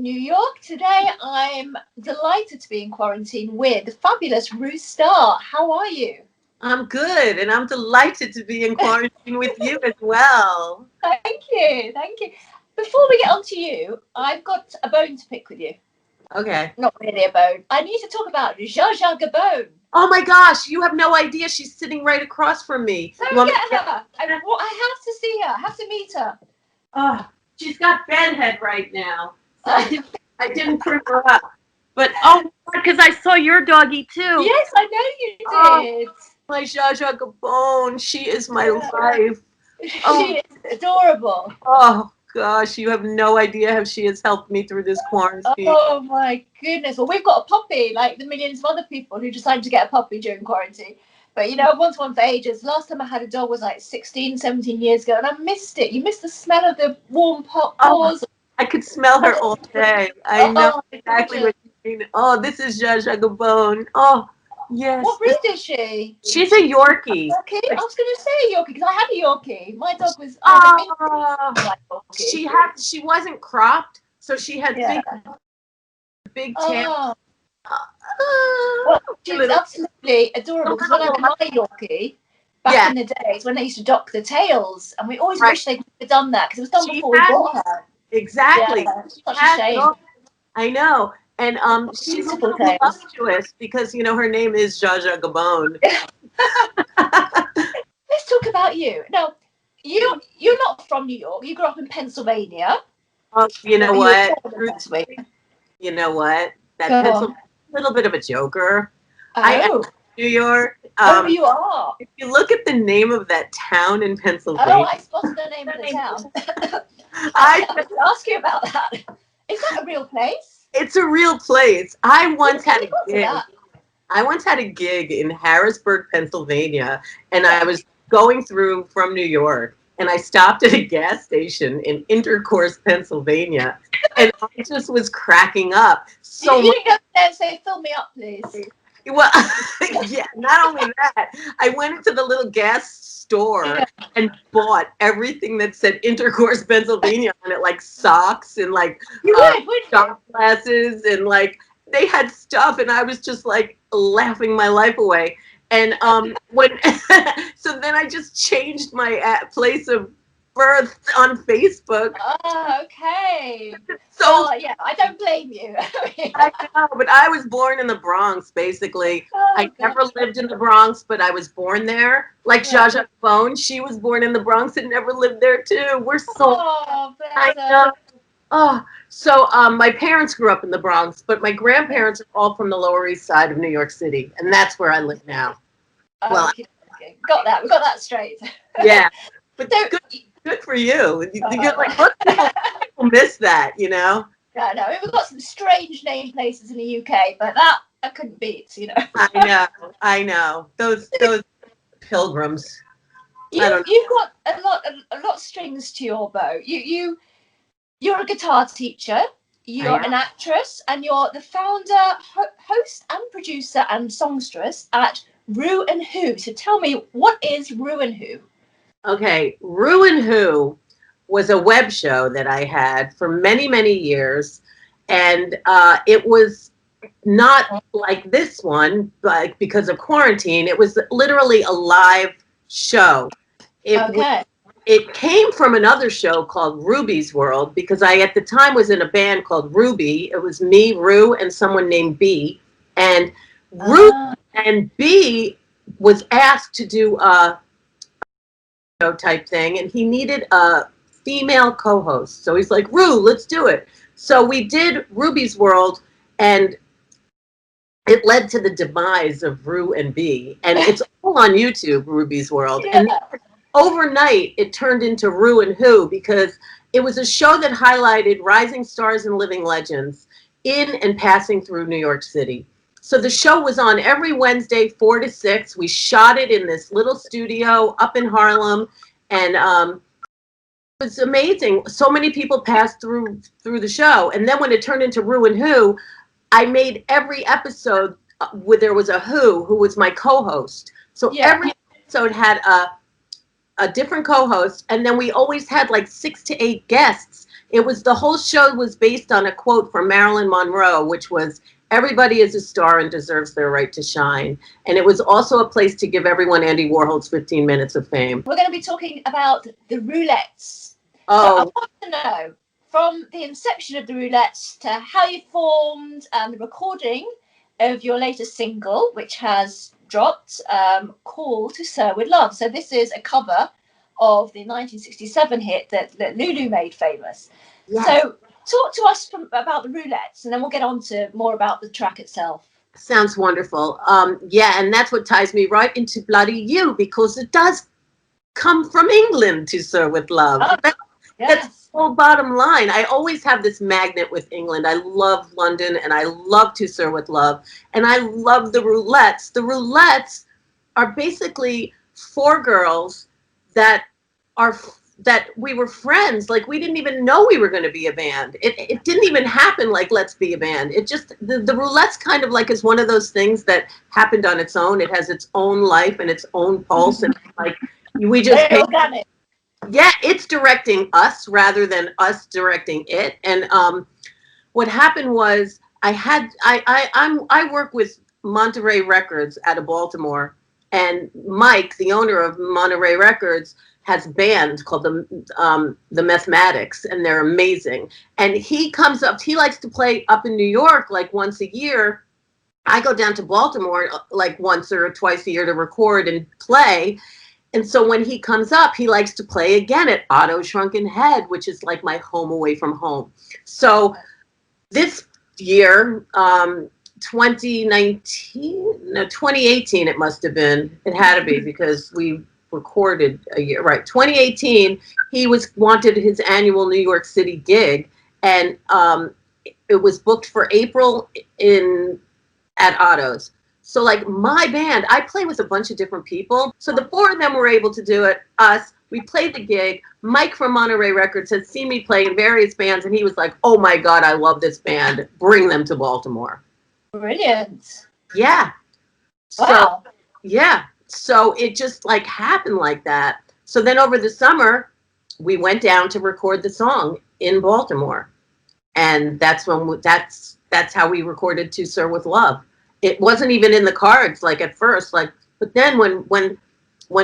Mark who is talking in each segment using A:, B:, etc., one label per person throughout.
A: New York. Today I'm delighted to be in quarantine with the fabulous Starr. How are you?
B: I'm good, and I'm delighted to be in quarantine with you as well.
A: Thank you, thank you. Before we get on to you, I've got a bone to pick with you.
B: Okay.
A: Not really a bone. I need to talk about Zsa Zsa Gabon.
B: Oh my gosh, you have no idea. She's sitting right across from me.
A: Go
B: You want me
A: get
B: to
A: her. I have to see her. I have to meet her.
B: Oh, she's got bedhead right now. So I didn't print her up. But oh, because I saw your doggy too.
A: Yes, I know you did.
B: My Zsa Zsa Gabon. She is my life.
A: She is adorable.
B: Oh gosh, you have no idea how she has helped me through this quarantine.
A: Oh my goodness. Well, we've got a puppy, like the millions of other people who decided to get a puppy during quarantine. But, I've wanted one for ages. Last time I had a dog was like 16, 17 years ago, and I missed it. You miss the smell of the warm paws.
B: I could smell her all day. I know exactly
A: gorgeous.
B: what you mean. Oh, this is Zsa Zsa Gabon. Oh, yes.
A: What breed is she?
B: She's a Yorkie.
A: Yorkie? I was going to say Yorkie because I had a Yorkie. My dog was like Yorkie.
B: She wasn't cropped, so she had big tail.
A: Well, she's absolutely adorable because when I had my Yorkie back in the days when they used to dock the tails, and we always wish they could have done that because it was done before we bought her.
B: Exactly.
A: Yeah, such a shame.
B: I know. And she's voluptuous because her name is Zsa Zsa Gabon.
A: Let's talk about you. Now, you're not from New York. You grew up in Pennsylvania.
B: Oh, you know what? You know what? That Pennsylvania, a little bit of a joker. I am New York.
A: You are.
B: If you look at the name of that town in Pennsylvania.
A: Oh, I spotted the name of the town. I was going to ask you about that. Is that a real place?
B: It's a real place. I once had a gig. I once had a gig in Harrisburg, Pennsylvania, and I was going through from New York, and I stopped at a gas station in Intercourse, Pennsylvania, and I just was cracking up. So
A: you didn't go there and say, "Fill me up, please."
B: Well, yeah, not only that, I went into the little gas store and bought everything that said Intercourse, Pennsylvania on it, like socks and like shot glasses, and like they had stuff, and I was just like laughing my life away. And so then I just changed my place of birth on Facebook.
A: Oh, okay.
B: So
A: yeah, I don't blame you.
B: I know, but I was born in the Bronx, basically. I never lived in the Bronx, but I was born there. Like Zsa Zsa Gabon, she was born in the Bronx and never lived there too. We're so I know. Oh, so my parents grew up in the Bronx, but my grandparents are all from the Lower East Side of New York City, and that's where I live now.
A: Well, got that. We got that straight.
B: Yeah, but good for you. You're like, what people miss that,
A: Yeah, no, we've got some strange named places in the UK, but that I couldn't beat,
B: I know. Those pilgrims.
A: You've got a lot of strings to your bow. You're a guitar teacher, you're an actress, and you're the founder, host, and producer and songstress at NWORNR. So tell me, what is NWORNR?
B: Okay, NWORNR was a web show that I had for many, many years, and it was not like this one, but because of quarantine, it was literally a live show. It came from another show called Ruby's World because I, at the time, was in a band called Ruby. It was me, Rue, and someone named B. And Rue and B was asked to do a show type thing, and he needed a female co-host. So he's like, Rue, let's do it. So we did Ruby's World, and it led to the demise of Rue and B. And it's all on YouTube, Ruby's World. And overnight, it turned into Rue and Who because it was a show that highlighted rising stars and living legends in and passing through New York City. So the show was on every Wednesday, 4 to 6. We shot it in this little studio up in Harlem, and it was amazing. So many people passed through the show. And then when it turned into Rue and Who, I made every episode where there was a who was my co-host. So every episode had a different co-host, and then we always had like 6 to 8 guests. It was, the whole show was based on a quote from Marilyn Monroe, which was, "Everybody is a star and deserves their right to shine." And it was also a place to give everyone Andy Warhol's 15 minutes of fame.
A: We're going to be talking about the roulettes.
B: Oh.
A: So I want to know, from the inception of the roulettes to how you formed and the recording of your latest single, which has dropped, Call to Sir with Love. So this is a cover of the 1967 hit that Lulu made famous. Yes. So talk to us about the roulettes, and then we'll get on to more about the track itself.
B: Sounds wonderful. Yeah, and that's what ties me right into Bloody You, because it does come from England, To Sir with Love.
A: Oh,
B: that's the whole bottom line. I always have this magnet with England. I love London, and I love To Sir with Love, and I love the roulettes. The roulettes are basically four girls that we were friends. Like, we didn't even know we were going to be a band. It didn't even happen like, let's be a band. It just, the roulettes kind of like is one of those things that happened on its own. It has its own life and its own pulse. And like, we just, yeah, it's directing us rather than us directing it. And what happened was, I work with Monterey Records out of Baltimore, and Mike, the owner of Monterey Records, has a band called the Mathematics, and they're amazing. And he comes up, he likes to play up in New York like once a year. I go down to Baltimore like once or twice a year to record and play. And so when he comes up, he likes to play again at Otto Shrunken Head, which is like my home away from home. So this year, 2018, it must have been. It had to be, because we recorded a year, right? 2018, he wanted his annual New York City gig, and it was booked for April at Otto's. So like my band, I play with a bunch of different people. So the four of them were able to do it. We played the gig. Mike from Monterey Records had seen me play in various bands, and he was like, "Oh my God, I love this band. Bring them to Baltimore."
A: Brilliant.
B: Yeah.
A: Wow.
B: So, yeah. So it just like happened like that. So then over the summer, we went down to record the song in Baltimore. And that's how we recorded To Sir with Love. It wasn't even in the cards, like at first, like, but then when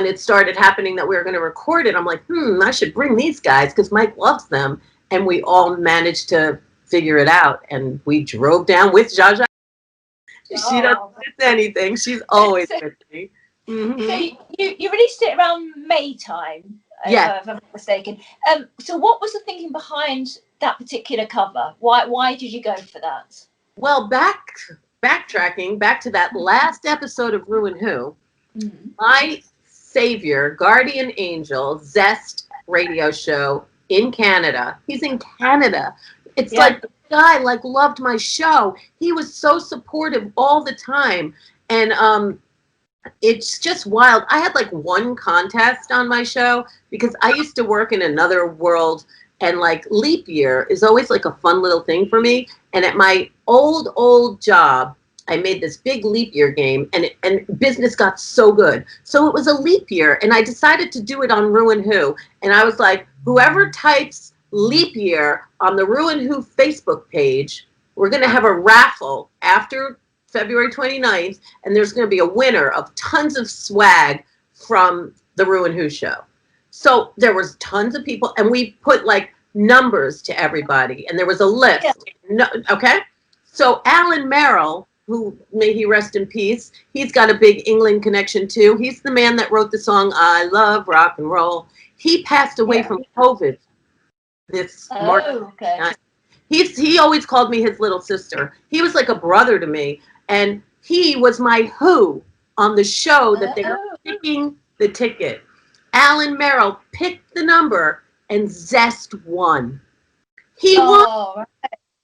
B: it started happening that we were going to record it, I'm like, I should bring these guys because Mike loves them. And we all managed to figure it out. And we drove down with Jaja. She doesn't miss anything. She's always with me. Mm-hmm.
A: So you released it around May time,
B: yeah,
A: if I'm not mistaken. So what was the thinking behind that particular cover? Why did you go for that?
B: Well, backtracking back to that last episode of Ruin Who, my savior, guardian angel, Zest radio show in Canada. He's in Canada. It's like the guy like loved my show. He was so supportive all the time, and it's just wild. I had like one contest on my show because I used to work in another world, and like leap year is always like a fun little thing for me. And at my old job, I made this big leap year game, and business got so good. So it was a leap year, and I decided to do it on Ruin Who. And I was like, whoever types leap year on the Ruin Who Facebook page, we're going to have a raffle after February 29th, and there's going to be a winner of tons of swag from the Ruin Who show. So there was tons of people, and we put like numbers to everybody, and there was a list. No, okay? So Alan Merrill, who, may he rest in peace, he's got a big England connection too. He's the man that wrote the song I Love Rock and Roll. He passed away from COVID this March.
A: Okay.
B: He always called me his little sister. He was like a brother to me. And he was my who on the show that they were picking the ticket. Alan Merrill picked the number, and Zest won. He won.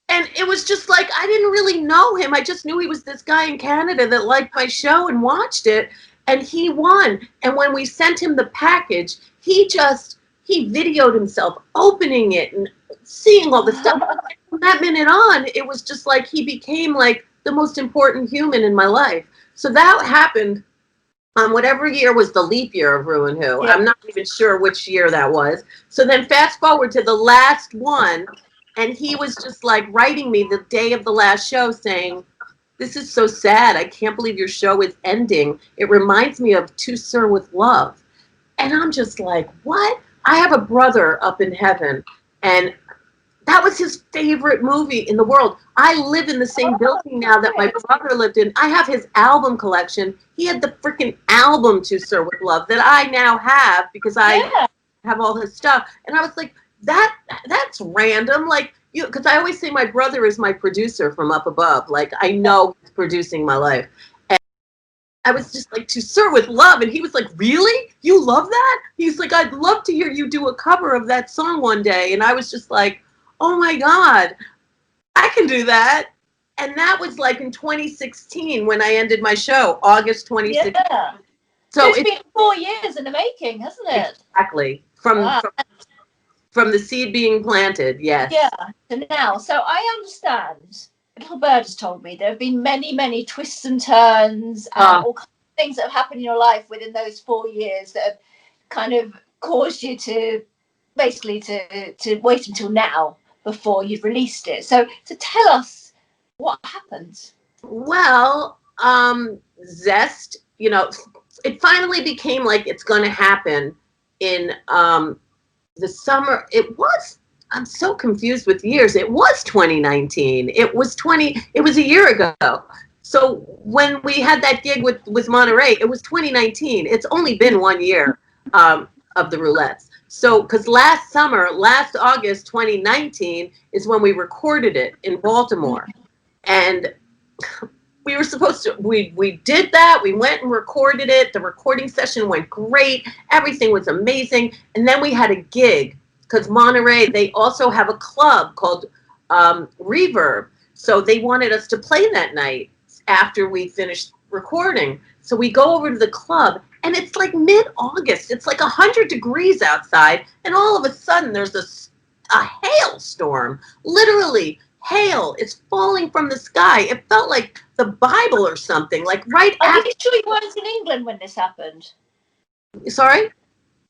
B: And it was just like, I didn't really know him. I just knew he was this guy in Canada that liked my show and watched it. And he won. And when we sent him the package, he videoed himself opening it and seeing all the stuff. From that minute on, it was just like he became like the most important human in my life. So that happened whatever year was the leap year of Ruin Who.
A: Yeah.
B: I'm not even sure which year that was. So then fast forward to the last one, and he was just like writing me the day of the last show saying, "This is so sad. I can't believe your show is ending. It reminds me of To Sir with Love." And I'm just like, what? I have a brother up in heaven, and that was his favorite movie in the world. I live in the same building now that my brother lived in. I have his album collection. He had the freaking album To Sir with Love that I now have because I have all his stuff. And I was like, that's random. Like, you, because I always say my brother is my producer from up above. Like, I know he's producing my life. And I was just like, To Sir with Love. And he was like, really? You love that? He's like, I'd love to hear you do a cover of that song one day. And I was just like, oh my God, I can do that. And that was like in 2016 when I ended my show, August 2016.
A: Yeah.
B: So
A: it's been 4 years in the making, hasn't it?
B: Exactly. From the seed being planted, yes.
A: Yeah, to now. So I understand. Little Bird has told me there have been many, many twists and turns and all kinds of things that have happened in your life within those 4 years that have kind of caused you to basically to wait until now before you've released it. So tell us what happened.
B: Well, Zest, you know, it finally became like it's going to happen in the summer. It was, I'm so confused with years. It was 2019. It was a year ago. So when we had that gig with Monterey, it was 2019. It's only been 1 year of the Roulettes. So, because last August 2019 is when we recorded it in Baltimore. And we were supposed to, we did that. We went and recorded it. The recording session went great. Everything was amazing. And then we had a gig because Monterey, they also have a club called Reverb. So they wanted us to play that night after we finished recording. So we go over to the club and it's like mid-August. It's like 100 degrees outside. And all of a sudden there's a hailstorm, literally. Hail is falling from the sky. It felt like the Bible or something. Like right
A: after. Are
B: after.
A: you sure you weren't in England when this happened?
B: Sorry?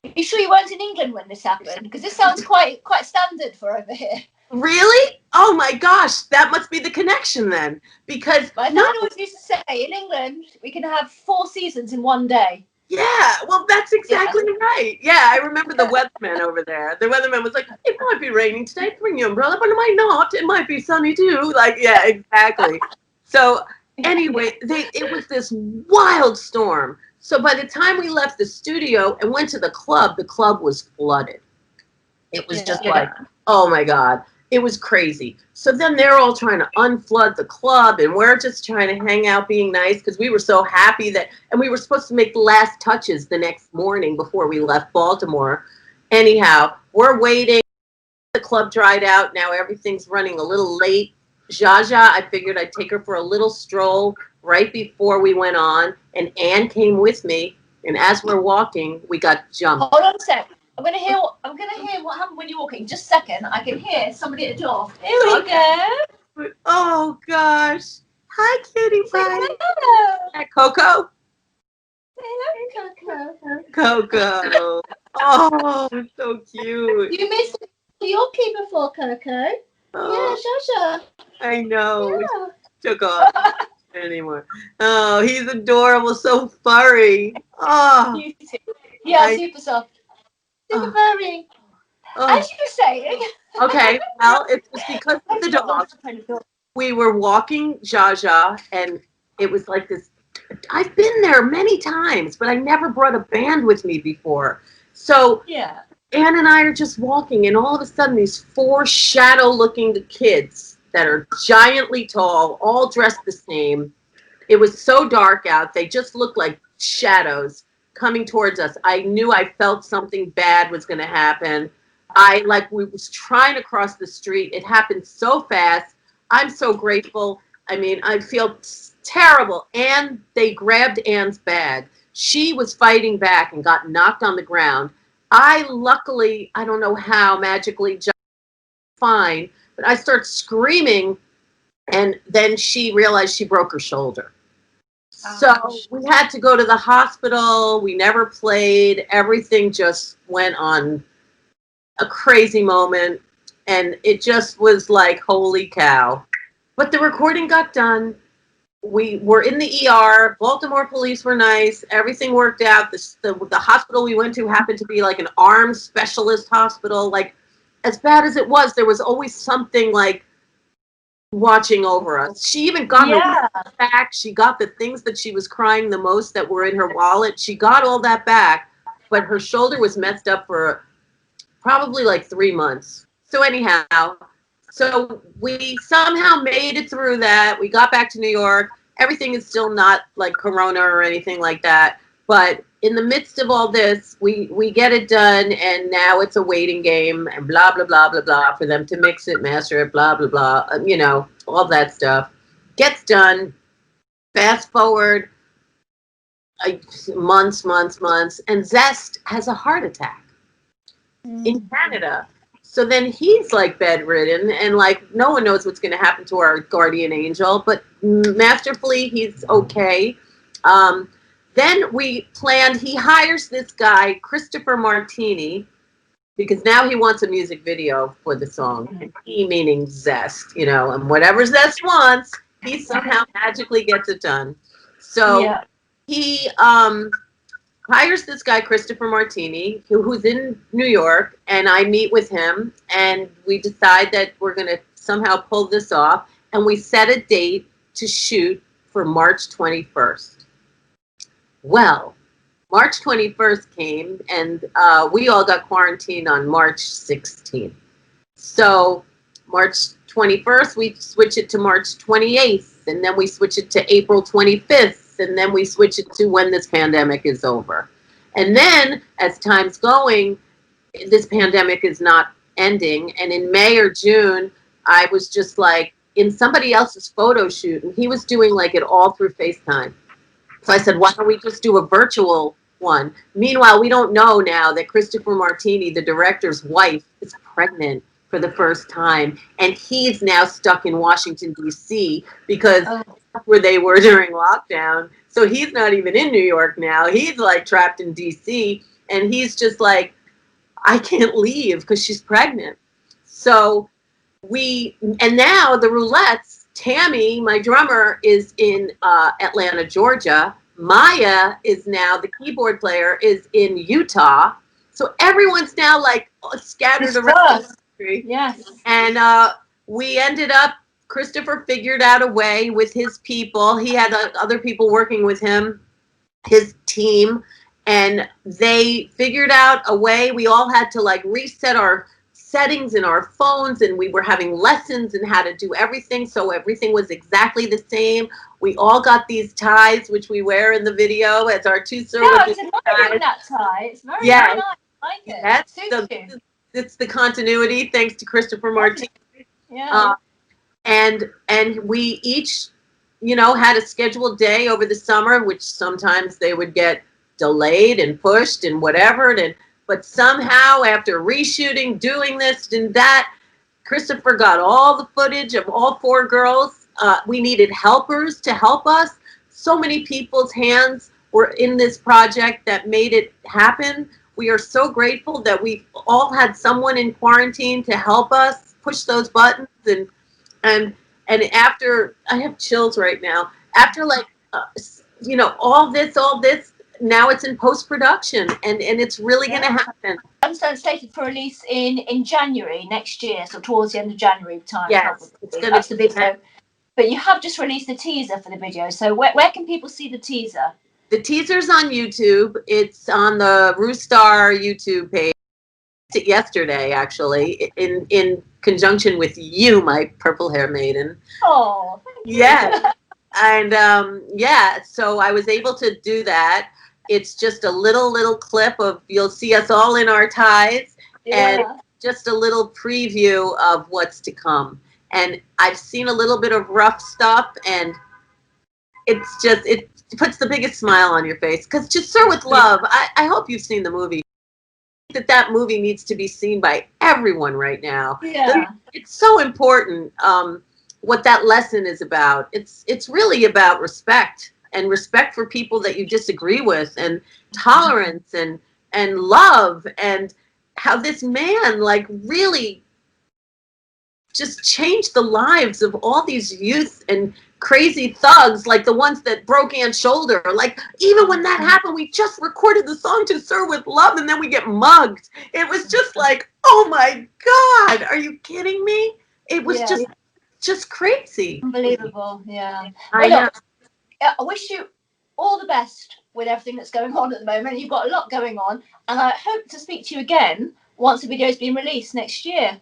A: Are you sure you weren't in England when this happened? Because this sounds quite standard for over here.
B: Really? Oh my gosh, that must be the connection then. Because
A: my dad always used to say, in England, we can have 4 seasons in one day.
B: Yeah, well, that's exactly right. Yeah, I remember the weatherman over there. The weatherman was like, it might be raining today. Bring your umbrella, but it might not. It might be sunny too. Like, yeah, exactly. So anyway, it was this wild storm. So by the time we left the studio and went to the club was flooded. It was just like, oh my God. It was crazy. So then they're all trying to unflood the club, and we're just trying to hang out being nice because we were so happy and we were supposed to make the last touches the next morning before we left Baltimore. Anyhow, we're waiting. The club dried out. Now everything's running a little late. Jaja, I figured I'd take her for a little stroll right before we went on, and Anne came with me, and as we're walking, we got jumped.
A: Hold on a sec. I'm gonna hear what happened when you're walking. Just a second. I can hear somebody at the door. Here we go.
B: Oh gosh. Hi, kitty pie.
A: Hello.
B: Coco.
A: Hello, Coco.
B: Coco. Oh, so cute.
A: You missed your key before, Coco. Oh, yeah, Shasha.
B: I know. Yeah. Took off anymore. Oh, he's adorable. So furry. Oh.
A: Yeah, super soft. Super furry. As you were saying.
B: Okay, well, it's just because of the dog. We were walking Jaja, and it was like this. I've been there many times, but I never brought a band with me before. So Anne and I are just walking, and all of a sudden, these 4 shadow-looking kids that are giantly tall, all dressed the same. It was so dark out; they just looked like shadows coming towards us. I knew I felt something bad was going to happen. We was trying to cross the street. It happened so fast. I'm so grateful. I mean, I feel terrible. And they grabbed Anne's bag. She was fighting back and got knocked on the ground. Luckily, I don't know how, magically, just fine. But I start screaming, and then she realized she broke her shoulder. So we had to go to the hospital. We never played. Everything just went on a crazy moment. And it just was like, holy cow. But the recording got done. We were in the ER. Baltimore police were nice. Everything worked out. The hospital we went to happened to be like an armed specialist hospital. Like, as bad as it was, there was always something like watching over us. She even got her back. She got the things that she was crying the most that were in her wallet. She got all that back, but her shoulder was messed up for probably like 3 months. So anyhow, so we somehow made it through that. We got back to New York. Everything is still not like Corona or anything like that. But in the midst of all this, we get it done, and now it's a waiting game and blah, blah, blah, blah, blah, for them to mix it, master it, blah, blah, blah, you know, all that stuff. Gets done. Fast forward months, and Zest has a heart attack in Canada. So then he's like bedridden, and like no one knows what's going to happen to our guardian angel, but masterfully he's okay. Then we planned, he hires this guy, Christopher Martini, because now he wants a music video for the song. And he meaning Zest, you know, and whatever Zest wants, he somehow magically gets it done. So he hires this guy, Christopher Martini, who's in New York, and I meet with him, and we decide that we're going to somehow pull this off, and we set a date to shoot for March 21st. Well, March 21st came, and we all got quarantined on March 16th. So March 21st, we switch it to March 28th, and then we switch it to April 25th, and then we switch it to when this pandemic is over. And then, as time's going, this pandemic is not ending, and in May or June, I was just like in somebody else's photo shoot, and he was doing like it all through FaceTime. So I said, why don't we just do a virtual one? Meanwhile, we don't know now that Christopher Martini, the director's wife, is pregnant for the first time. And he's now stuck in Washington, D.C. because that's where they were during lockdown. So he's not even in New York now. He's like trapped in D.C. And he's just like, I can't leave because she's pregnant. So and now the roulettes, Tammy, my drummer, is in Atlanta, Georgia. Maya is now, the keyboard player, is in Utah. So everyone's now like scattered around the country.
A: Yes.
B: And we ended up, Christopher figured out a way with his people. He had other people working with him, his team, and they figured out a way. We all had to like reset our settings in our phones, and we were having lessons in how to do everything, so everything was exactly the same. We all got these ties, which we wear in the video as our two silver
A: ties. That tie. It's very, very nice. I like it.
B: It's the continuity, thanks to Christopher Martini.
A: Yeah.
B: And we each, you know, had a scheduled day over the summer, which sometimes they would get delayed and pushed and whatever, but somehow, after reshooting, doing this and that, Christopher got all the footage of all 4 girls. We needed helpers to help us. So many people's hands were in this project that made it happen. We are so grateful that we all had someone in quarantine to help us push those buttons. And after, I have chills right now. After like, you know, all this, now it's in post-production, and it's really going to happen.
A: I'm slated for release in January next year, so towards the end of January time.
B: Yes, it's going to
A: be so. But you have just released the teaser for the video, so where can people see the teaser?
B: The teaser's on YouTube. It's on the Starr YouTube page. Yesterday, actually, in conjunction with you, my purple hair maiden.
A: Oh, thank you.
B: Yeah. And so I was able to do that. It's just a little clip of, you'll see us all in our ties, and just a little preview of what's to come. And I've seen a little bit of rough stuff, and it's just, it puts the biggest smile on your face. Because just Sir with Love, I hope you've seen the movie. That movie needs to be seen by everyone right now.
A: Yeah.
B: It's so important what that lesson is about. It's really about respect. and respect for people that you disagree with, and tolerance and love, and how this man like really just changed the lives of all these youth and crazy thugs, like the ones that broke Ann's shoulder. Like, even when that happened, we just recorded the song To Sir with Love, and then we get mugged. It was just like, oh my God, are you kidding me? It was just crazy.
A: Unbelievable, yeah.
B: I know.
A: Look, I wish you all the best with everything that's going on at the moment. You've got a lot going on, and I hope to speak to you again once the video's been released next year.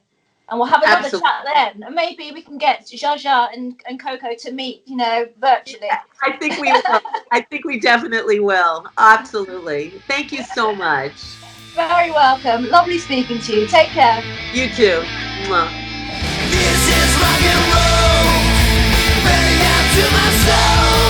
A: And we'll have another chat then. And maybe we can get Jaja and Coco to meet, virtually.
B: I think we will. I think we definitely will. Absolutely. Thank you so much.
A: Very welcome. Lovely speaking to you. Take care.
B: You too. Mwah.
C: This is rock and roll, burning out to my soul.